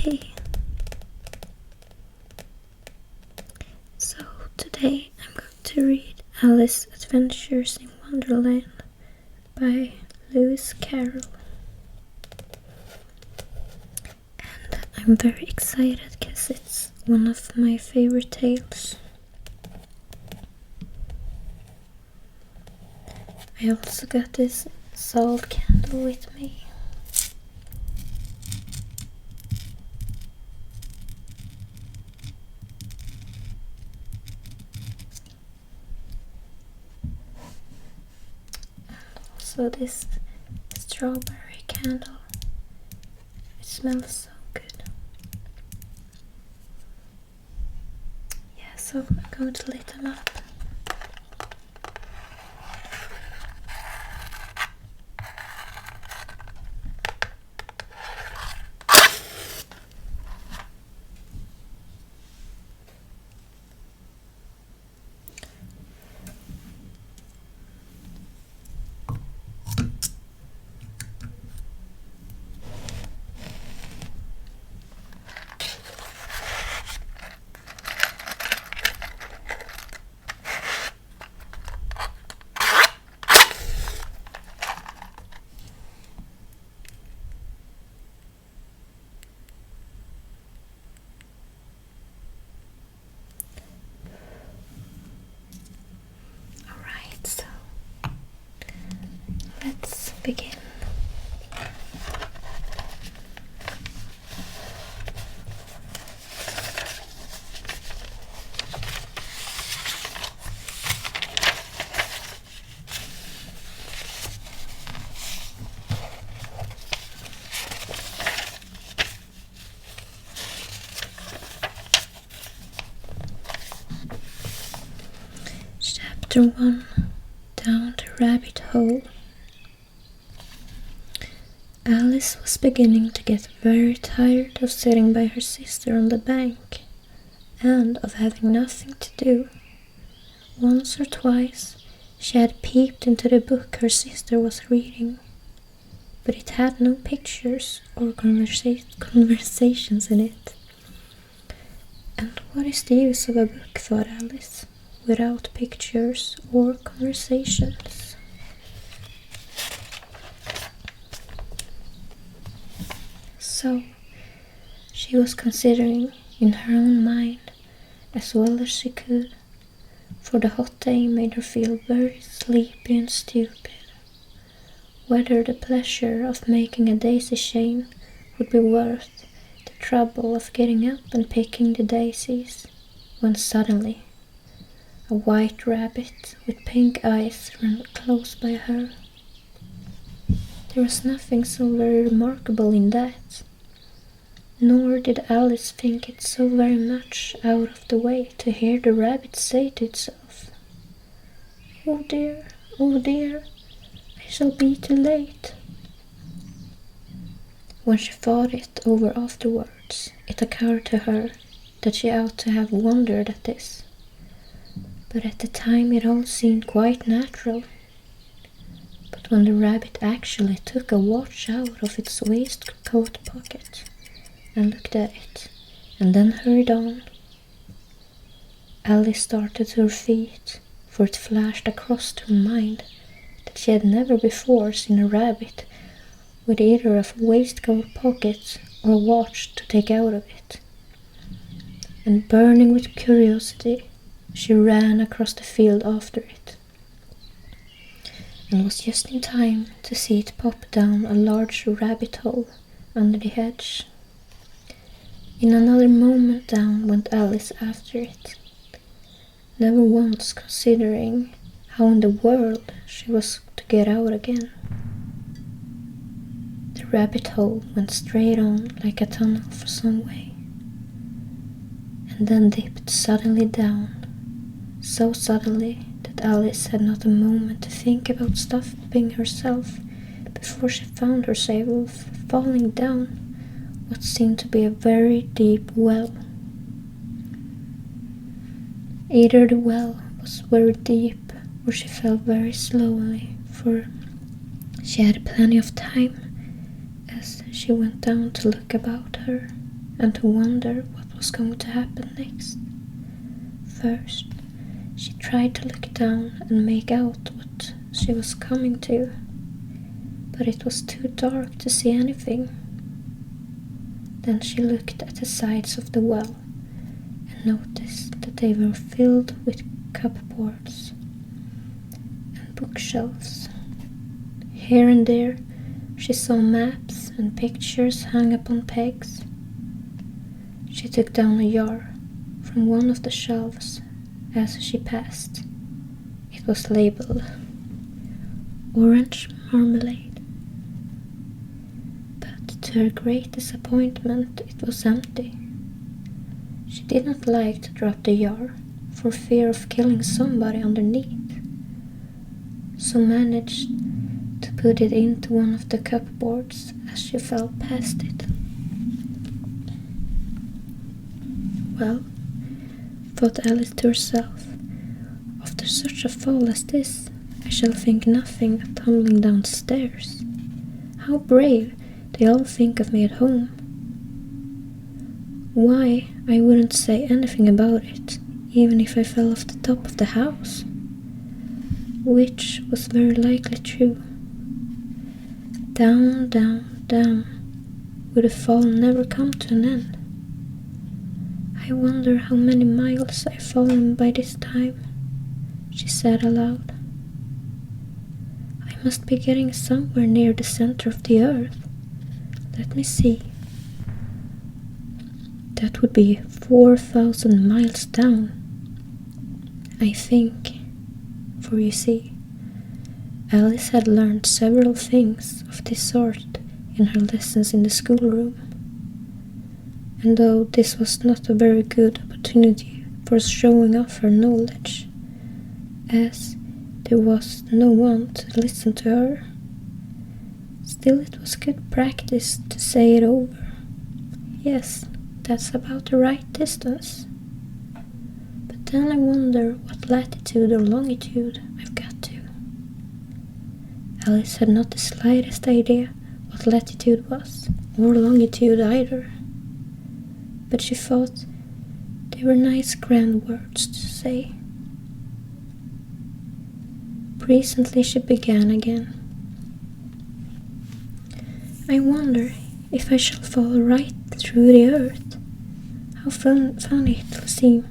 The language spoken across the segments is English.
Okay, so today I'm going to read Alice's Adventures in Wonderland by Lewis Carroll. And I'm very excited because it's one of my favorite tales. I also got this salt candle with me. So this strawberry candle, it smells so good. Yeah, so I'm going to lit them up. So let's begin. Chapter 1. Down the Rabbit Hole. Alice was beginning to get very tired of sitting by her sister on the bank, and of having nothing to do. Once or twice she had peeped into the book her sister was reading, but it had no pictures or conversations in it. And what is the use of a book, thought Alice, without pictures or conversations? So she was considering in her own mind as well as she could, for the hot day made her feel very sleepy and stupid, whether the pleasure of making a daisy chain would be worth the trouble of getting up and picking the daisies, when suddenly a white rabbit with pink eyes ran close by her. There was nothing so very remarkable in that, nor did Alice think it so very much out of the way to hear the rabbit say to itself, oh dear, I shall be too late." When she thought it over afterwards, it occurred to her that she ought to have wondered at this, but at the time it all seemed quite natural. But when the rabbit actually took a watch out of its waistcoat pocket and looked at it, and then hurried on, Alice started to her feet, for it flashed across her mind that she had never before seen a rabbit with either a waistcoat pocket or a watch to take out of it. And burning with curiosity, she ran across the field after it, and was just in time to see it pop down a large rabbit hole under the hedge. In another moment down went Alice after it, never once considering how in the world she was to get out again. The rabbit hole went straight on like a tunnel for some way, and then dipped suddenly down, so suddenly that Alice had not a moment to think about stopping herself before she found herself falling down what seemed to be a very deep well. Either the well was very deep or she fell very slowly, for she had plenty of time as she went down to look about her and to wonder what was going to happen next. First, she tried to look down and make out what she was coming to, but it was too dark to see anything. Then she looked at the sides of the well and noticed that they were filled with cupboards and bookshelves. Here and there she saw maps and pictures hung upon pegs. She took down a jar from one of the shelves as she passed. It was labeled orange marmalade. But to her great disappointment, it was empty. She did not like to drop the jar for fear of killing somebody underneath, so managed to put it into one of the cupboards as she fell past it. Well, thought Alice to herself, after such a fall as this, I shall think nothing of tumbling downstairs. How brave they all think of me at home. Why, I wouldn't say anything about it, even if I fell off the top of the house, which was very likely true. Down, down, down, would the fall never come to an end? I wonder how many miles I've fallen by this time, she said aloud. I must be getting somewhere near the center of the earth. Let me see. That would be 4,000 miles down, I think, for you see, Alice had learned several things of this sort in her lessons in the schoolroom. And though this was not a very good opportunity for showing off her knowledge, as there was no one to listen to her, still it was good practice to say it over. Yes, that's about the right distance. But then I wonder what latitude or longitude I've got to. Alice had not the slightest idea what latitude was, or longitude either. But she thought they were nice grand words to say. Presently she began again. I wonder if I shall fall right through the earth. How funny it'll seem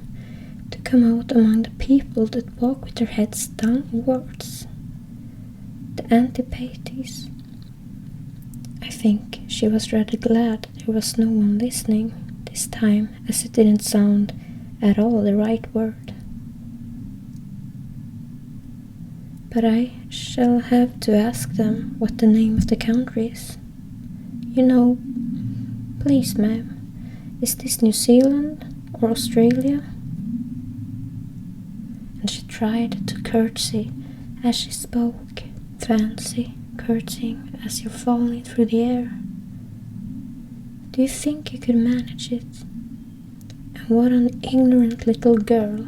to come out among the people that walk with their heads downwards. The antipathies. I think she was rather glad there was no one listening this time, as it didn't sound at all the right word. But I shall have to ask them what the name of the country is. You know, please, ma'am, is this New Zealand or Australia? And she tried to curtsy as she spoke. Fancy curtsying as you're falling through the air. Do you think you could manage it? And what an ignorant little girl.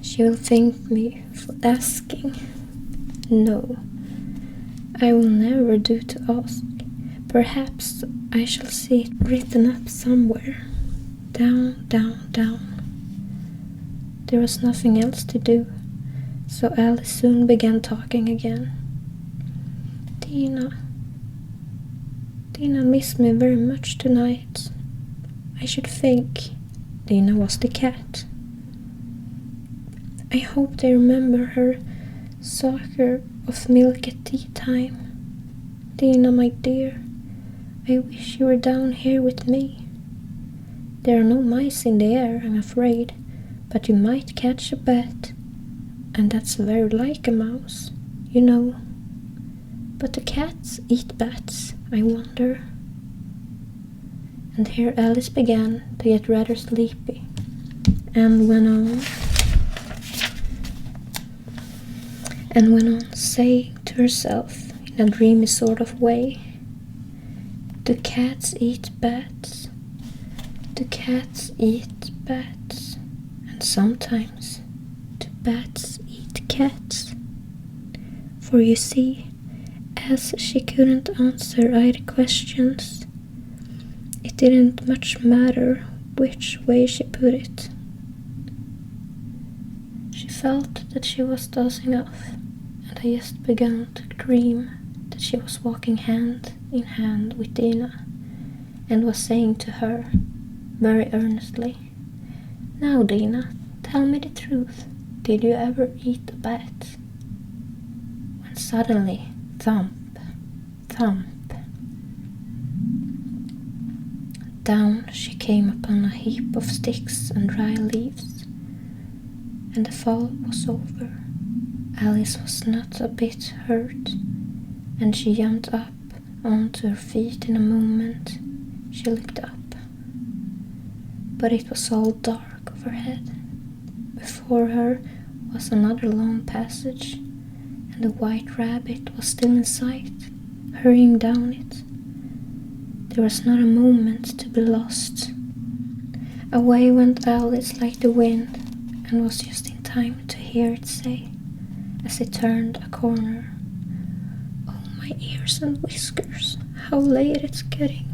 She will thank me for asking. No, I will never do to ask. Perhaps I shall see it written up somewhere. Down, down, down. There was nothing else to do, so Alice soon began talking again. Dina missed me very much tonight. I should think Dina was the cat. I hope they remember her saucer of milk at tea time. Dina, my dear, I wish you were down here with me. There are no mice in the air, I'm afraid, but you might catch a bat, and that's very like a mouse, you know. But the cats eat bats, I wonder. And here Alice began to get rather sleepy, and went on saying to herself in a dreamy sort of way, do cats eat bats? Do cats eat bats? And sometimes do bats eat cats? For you see, as she couldn't answer either questions, it It didn't much matter which way she put it. She felt that she was dozing off, and I just began to dream that she was walking hand in hand with Dina, and was saying to her, very earnestly, "Now, Dina, tell me the truth. Did you ever eat a bat?" When suddenly, thump, thump, down she came upon a heap of sticks and dry leaves, and the fall was over. Alice was not a bit hurt, and she jumped up onto her feet in a moment. She looked up, but it was all dark overhead. Before her was another long passage, and the white rabbit was still in sight, hurrying down it. There was not a moment to be lost. Away went Alice like the wind, and was just in time to hear it say, as it turned a corner, "Oh, my ears and whiskers, how late it's getting."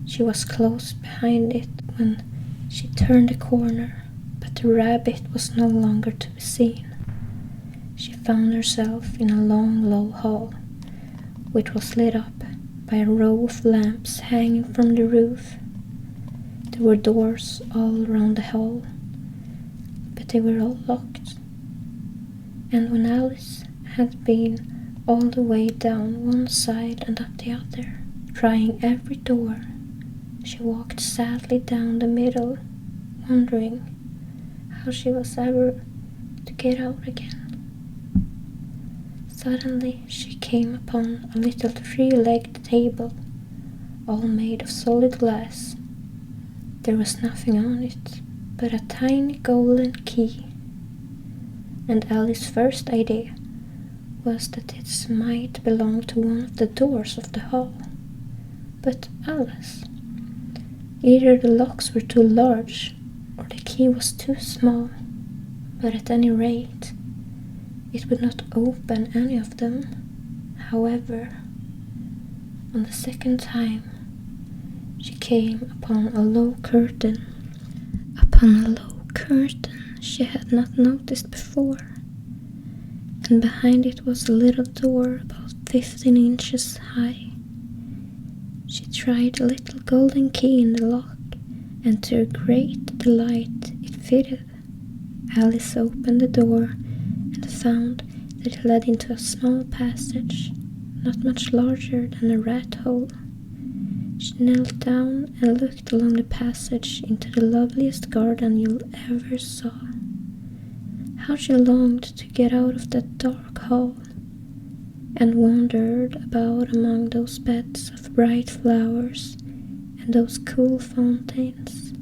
She was close behind it when she turned the corner, but the rabbit was no longer to be seen. She found herself in a long, low hall, which was lit up by a row of lamps hanging from the roof. There were doors all around the hall, but they were all locked. And when Alice had been all the way down one side and up the other, trying every door, she walked sadly down the middle, wondering how she was ever to get out again. Suddenly she came upon a little three-legged table, all made of solid glass. There was nothing on it but a tiny golden key, and Alice's first idea was that it might belong to one of the doors of the hall. But alas, either the locks were too large or the key was too small, but at any rate, it would not open any of them. However, on the second time, she came upon a low curtain. Upon a low curtain she had not noticed before, and behind it was a little door about 15 inches high. She tried the little golden key in the lock, and to her great delight it fitted. Alice opened the door and found that it led into a small passage, not much larger than a rat hole. She knelt down and looked along the passage into the loveliest garden you ever saw. How she longed to get out of that dark hall, and wandered about among those beds of bright flowers and those cool fountains.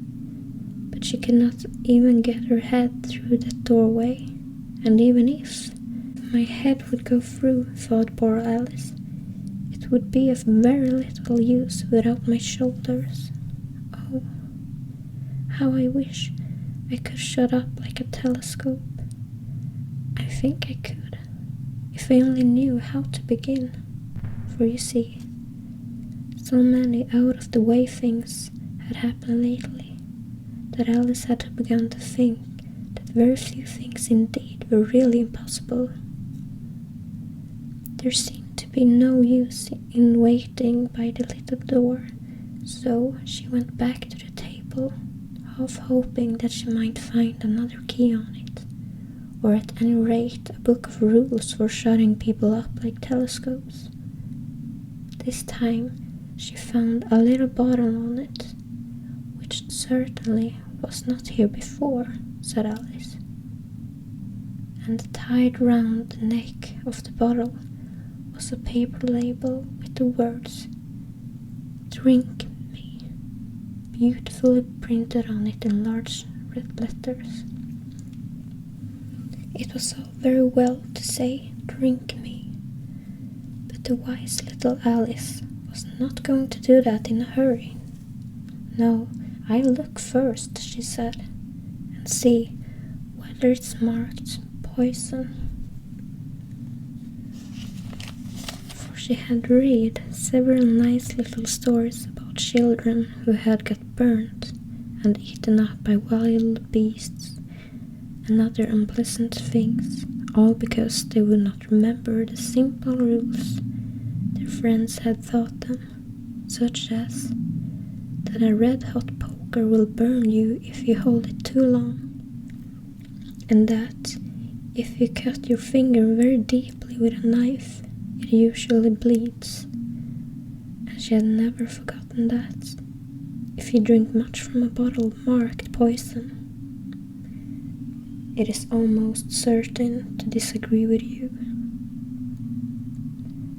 But she could not even get her head through that doorway, and even if my head would go through, thought poor Alice, it would be of very little use without my shoulders. Oh, how I wish I could shut up like a telescope. I think I could, if I only knew how to begin. For you see, so many out-of-the-way things had happened lately that Alice had begun to think that very few things indeed were really impossible. There seemed to be no use in waiting by the little door, so she went back to the table, half hoping that she might find another key on it, or at any rate a book of rules for shutting people up like telescopes. This time she found a little bottle on it, which certainly was not here before, said Alice, and tied round the neck of the bottle was a paper label with the words "Drink me" beautifully printed on it in large red letters. It was all very well to say "drink me," but the wise little Alice was not going to do that in a hurry. "No, I'll look first," she said, "and see whether it's marked poison." For she had read several nice little stories about children who had got burnt and eaten up by wild beasts and other unpleasant things, all because they would not remember the simple rules their friends had taught them, such as that a red-hot poker will burn you if you hold it too long, and that if you cut your finger very deeply with a knife, it usually bleeds. And she had never forgotten that if you drink much from a bottle marked poison, it is almost certain to disagree with you.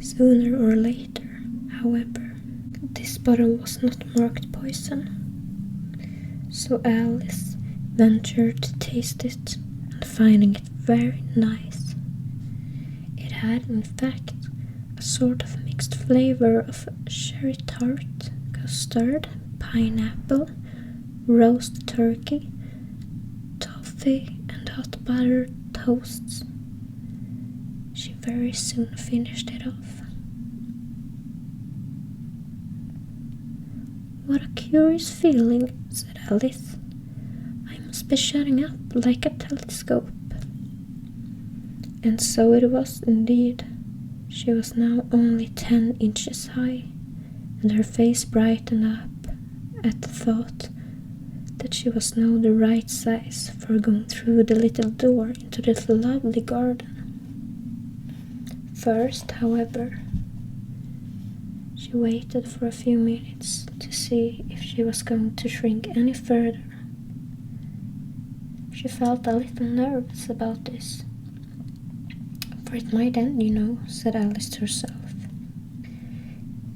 Sooner or later, however, this bottle was not marked poison, so Alice ventured to taste it, and finding it very nice. It had, in fact, a sort of mixed flavor of cherry tart, custard, pineapple, roast turkey, toffee, and hot buttered toasts. She very soon finished it off. "What a curious feeling," said Alice. "I must be shutting up like a telescope." And so it was indeed. She was now only 10 inches high, and her face brightened up at the thought that she was now the right size for going through the little door into this lovely garden. First, however, she waited for a few minutes to see if she was going to shrink any further. She felt a little nervous about this. "For it might end, you know," said Alice to herself.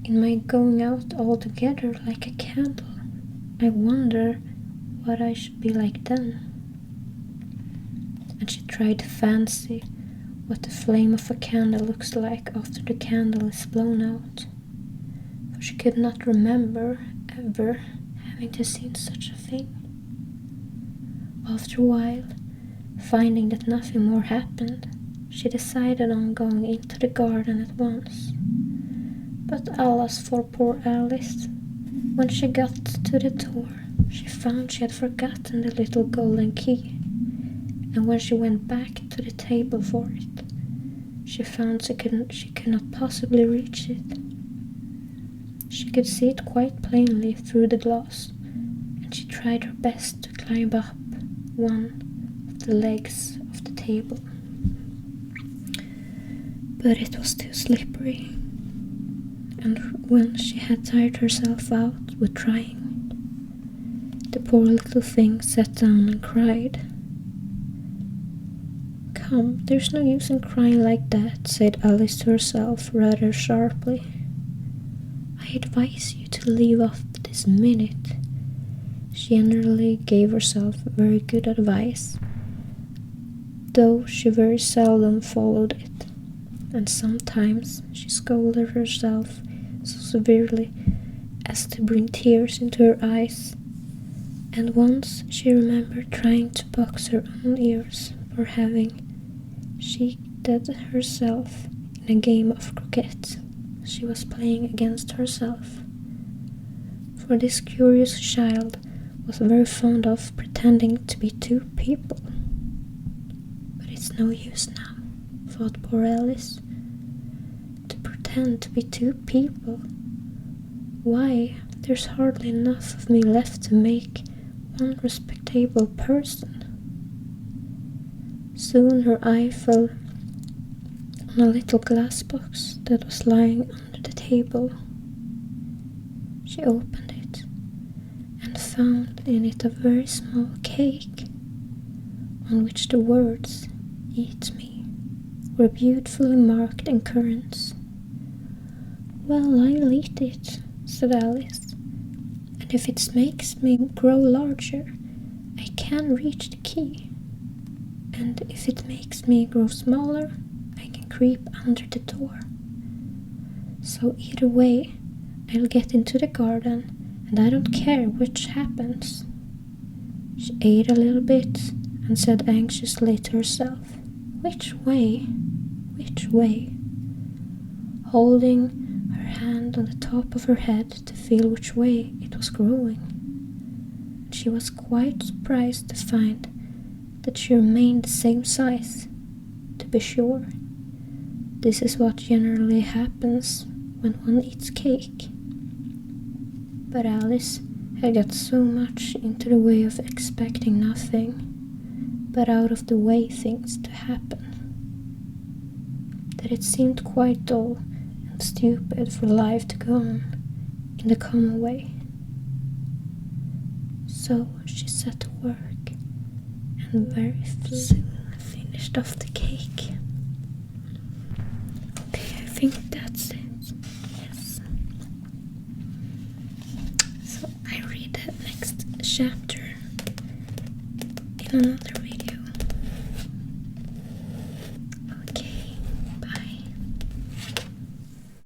"In my going out altogether like a candle. I wonder what I should be like then." And she tried to fancy what the flame of a candle looks like after the candle is blown out, for she could not remember ever having to see such a thing. After a while, finding that nothing more happened, she decided on going into the garden at once. But alas for poor Alice, when she got to the door, she found she had forgotten the little golden key, and when she went back to the table for it, she found she could not possibly reach it. She could see it quite plainly through the glass, and she tried her best to climb up one of the legs of the table. But it was too slippery, and when she had tired herself out with trying, the poor little thing sat down and cried. "Come, there's no use in crying like that," said Alice to herself rather sharply. "I advise you to leave off this minute." She generally gave herself very good advice, though she very seldom followed it. And sometimes she scolded herself so severely as to bring tears into her eyes, and once she remembered trying to box her own ears for having cheated herself in a game of croquet she was playing against herself. For this curious child was very fond of pretending to be two people. But it's no use now, thought poor Alice, to pretend to be two people. Why, there's hardly enough of me left to make one respectable person. Soon her eye fell on a little glass box that was lying under the table. She opened it and found in it a very small cake, on which the words "Eat me" were beautifully marked in currants. "Well, I'll eat it," said Alice, "and if it makes me grow larger, I can reach the key. And if it makes me grow smaller, I can creep under the door. So either way, I'll get into the garden, and I don't care which happens." She ate a little bit and said anxiously to herself, "Which way? Which way?" Holding her hand hand on the top of her head to feel which way it was growing. She was quite surprised to find that she remained the same size. To be sure, this is what generally happens when one eats cake. But Alice had got so much into the way of expecting nothing but out of the way things to happen, that it seemed quite dull and stupid for life to go on in the common way. So she set to work and very soon finished off the cake. Okay, I think that's it. Yes. So I read the next chapter in another video.